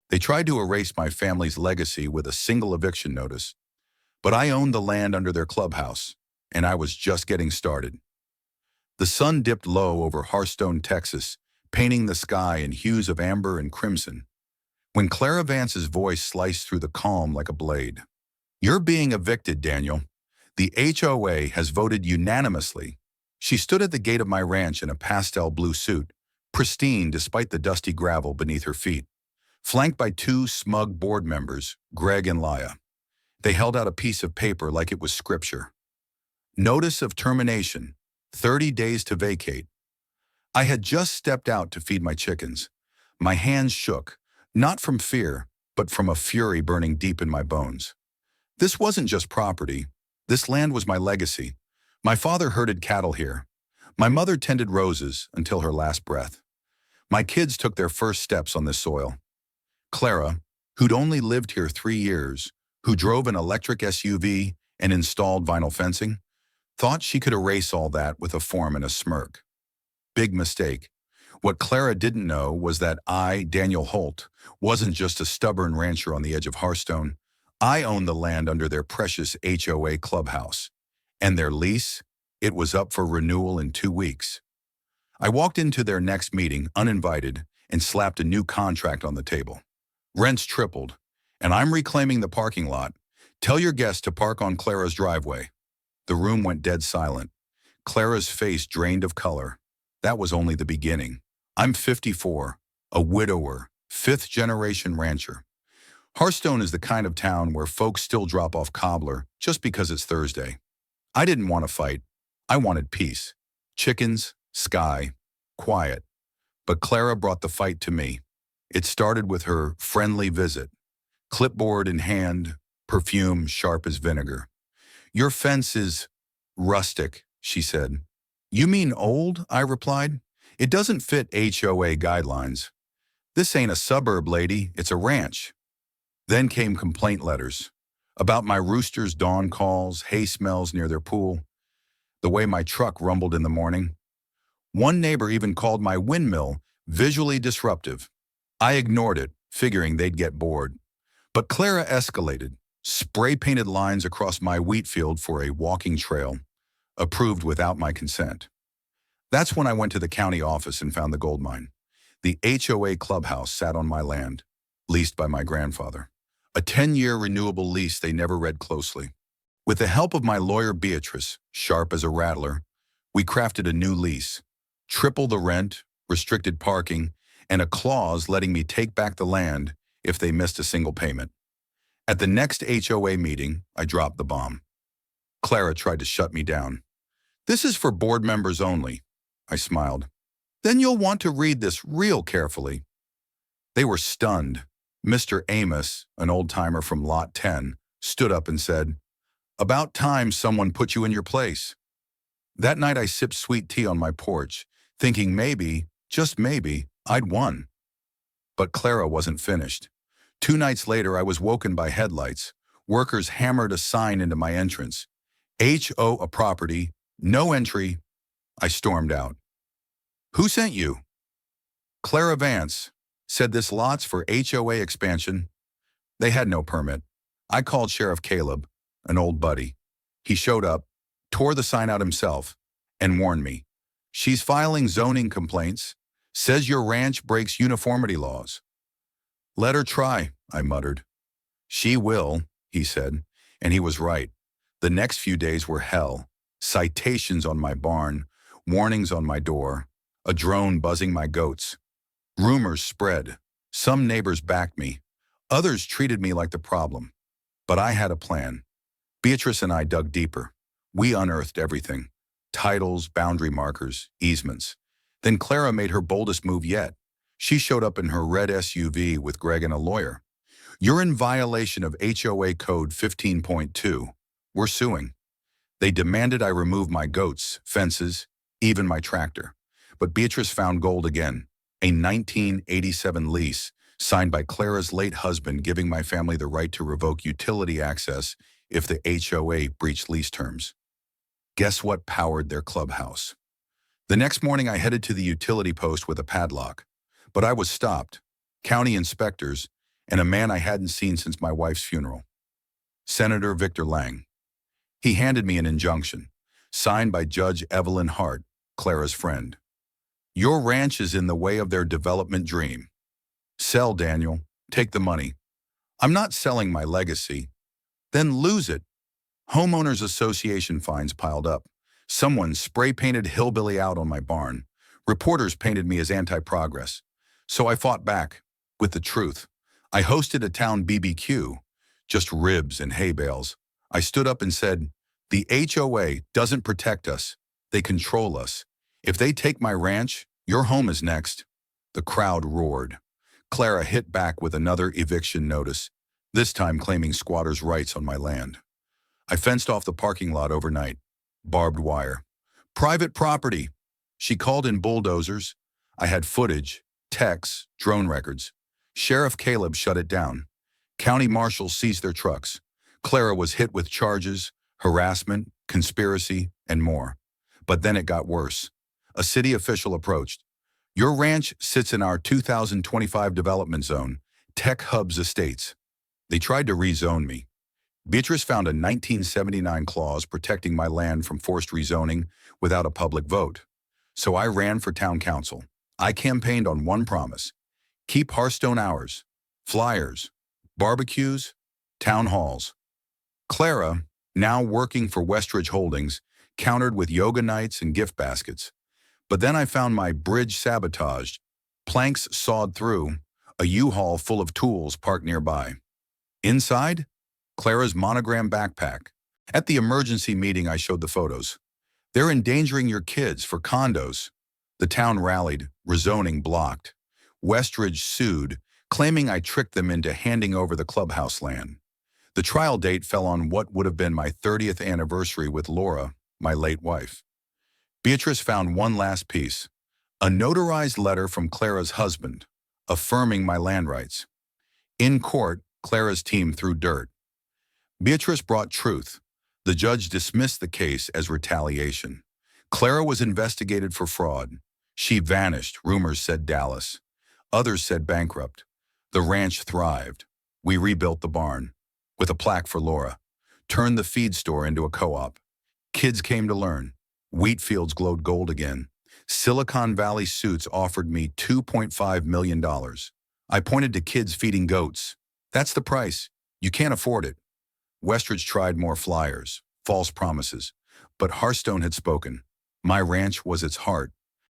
They tried to erase my family's legacy with a single eviction notice, but I owned the land under their clubhouse, and I was just getting started. The sun dipped low over Hearthstone, Texas, painting the sky in hues of amber and crimson, when Clara Vance's voice sliced through the calm like a blade. "You're being evicted, Daniel. The HOA has voted unanimously." She stood at the gate of my ranch in a pastel blue suit, pristine despite the dusty gravel beneath her feet, flanked by two smug board members, Greg and Laya. They held out a piece of paper like it was scripture. Notice of termination, 30 days to vacate. I had just stepped out to feed my chickens. My hands shook, not from fear, but from a fury burning deep in my bones. This wasn't just property. This land was my legacy. My father herded cattle here. My mother tended roses until her last breath. My kids took their first steps on this soil. Clara, who'd only lived here 3 years, who drove an electric SUV and installed vinyl fencing, thought she could erase all that with a form and a smirk. Big mistake. What Clara didn't know was that I, Daniel Holt, wasn't just a stubborn rancher on the edge of Hearthstone. I owned the land under their precious HOA clubhouse. And their lease, it was up for renewal in 2 weeks. I walked into their next meeting uninvited and slapped a new contract on the table. Rents tripled, and I'm reclaiming the parking lot. Tell your guests to park on Clara's driveway. The room went dead silent. Clara's face drained of color. That was only the beginning. I'm 54, a widower, 5th-generation rancher. Hearthstone is the kind of town where folks still drop off cobbler just because it's Thursday. I didn't want to fight. I wanted peace. Chickens, sky, quiet. But Clara brought the fight to me. It started with her friendly visit. Clipboard in hand, perfume sharp as vinegar. "Your fence is rustic," she said. "You mean old?" I replied. "It doesn't fit HOA guidelines." "This ain't a suburb, lady. It's a ranch." Then came complaint letters about my roosters' dawn calls, hay smells near their pool, the way my truck rumbled in the morning. One neighbor even called my windmill visually disruptive. I ignored it, figuring they'd get bored. But Clara escalated, spray-painted lines across my wheat field for a walking trail, approved without my consent. That's when I went to the county office and found the gold mine. The HOA clubhouse sat on my land, leased by my grandfather. A 10-year renewable lease they never read closely. With the help of my lawyer Beatrice, sharp as a rattler, we crafted a new lease. Triple the rent, restricted parking, and a clause letting me take back the land if they missed a single payment. At the next HOA meeting, I dropped the bomb. Clara tried to shut me down. "This is for board members only," I smiled. "Then you'll want to read this real carefully." They were stunned. Mr. Amos, an old-timer from Lot 10, stood up and said, "About time someone put you in your place." That night I sipped sweet tea on my porch, thinking maybe, just maybe, I'd won. But Clara wasn't finished. 2 nights later I was woken by headlights. Workers hammered a sign into my entrance. "HOA property, no entry." I stormed out. "Who sent you?" "Clara Vance said this lot's for HOA expansion." They had no permit. I called Sheriff Caleb, an old buddy. He showed up, tore the sign out himself, and warned me. "She's filing zoning complaints, says your ranch breaks uniformity laws." "Let her try," I muttered. "She will," he said, and he was right. The next few days were hell. Citations on my barn, warnings on my door, a drone buzzing my goats. Rumors spread. Some neighbors backed me. Others treated me like the problem. But I had a plan. Beatrice and I dug deeper. We unearthed everything. Titles, boundary markers, easements. Then Clara made her boldest move yet. She showed up in her red SUV with Greg and a lawyer. "You're in violation of HOA Code 15.2. We're suing." They demanded I remove my goats, fences, even my tractor. But Beatrice found gold again. A 1987 lease signed by Clara's late husband, giving my family the right to revoke utility access if the HOA breached lease terms. Guess what powered their clubhouse? The next morning I headed to the utility post with a padlock. But I was stopped. County inspectors, and a man I hadn't seen since my wife's funeral. Senator Victor Lang. He handed me an injunction, signed by Judge Evelyn Hart, Clara's friend. Your ranch is in the way of their development dream. Sell, Daniel. Take the money. I'm not selling my legacy. Then lose it. Homeowners Association fines piled up. Someone spray-painted hillbilly out on my barn. Reporters painted me as anti-progress. So I fought back, with the truth. I hosted a town BBQ, just ribs and hay bales. I stood up and said, the HOA doesn't protect us. They control us. If they take my ranch, your home is next. The crowd roared. Clara hit back with another eviction notice, this time claiming squatters' rights on my land. I fenced off the parking lot overnight. Barbed wire. Private property. She called in bulldozers. I had footage, texts, drone records. Sheriff Caleb shut it down. County marshals seized their trucks. Clara was hit with charges, harassment, conspiracy, and more. But then it got worse. A city official approached. Your ranch sits in our 2025 development zone, Tech Hubs Estates. They tried to rezone me. Beatrice found a 1979 clause protecting my land from forced rezoning without a public vote. So I ran for town council. I campaigned on one promise: keep Hearthstone hours, flyers, barbecues, town halls. Clara, now working for Westridge Holdings, countered with yoga nights and gift baskets. But then I found my bridge sabotaged, planks sawed through, a U-Haul full of tools parked nearby. Inside, Clara's monogram backpack. At the emergency meeting, I showed the photos. They're endangering your kids for condos. The town rallied, rezoning blocked. Westridge sued, claiming I tricked them into handing over the clubhouse land. The trial date fell on what would have been my 30th anniversary with Laura, my late wife. Beatrice found one last piece, a notarized letter from Clara's husband, affirming my land rights. In court, Clara's team threw dirt. Beatrice brought truth. The judge dismissed the case as retaliation. Clara was investigated for fraud. She vanished, rumors said Dallas. Others said bankrupt. The ranch thrived. We rebuilt the barn, with a plaque for Laura. Turned the feed store into a co-op. Kids came to learn. Wheat fields glowed gold again. Silicon Valley suits offered me $2.5 million. I pointed to kids feeding goats. That's the price. You can't afford it. Westridge tried more flyers, false promises. But Hearthstone had spoken. My ranch was its heart.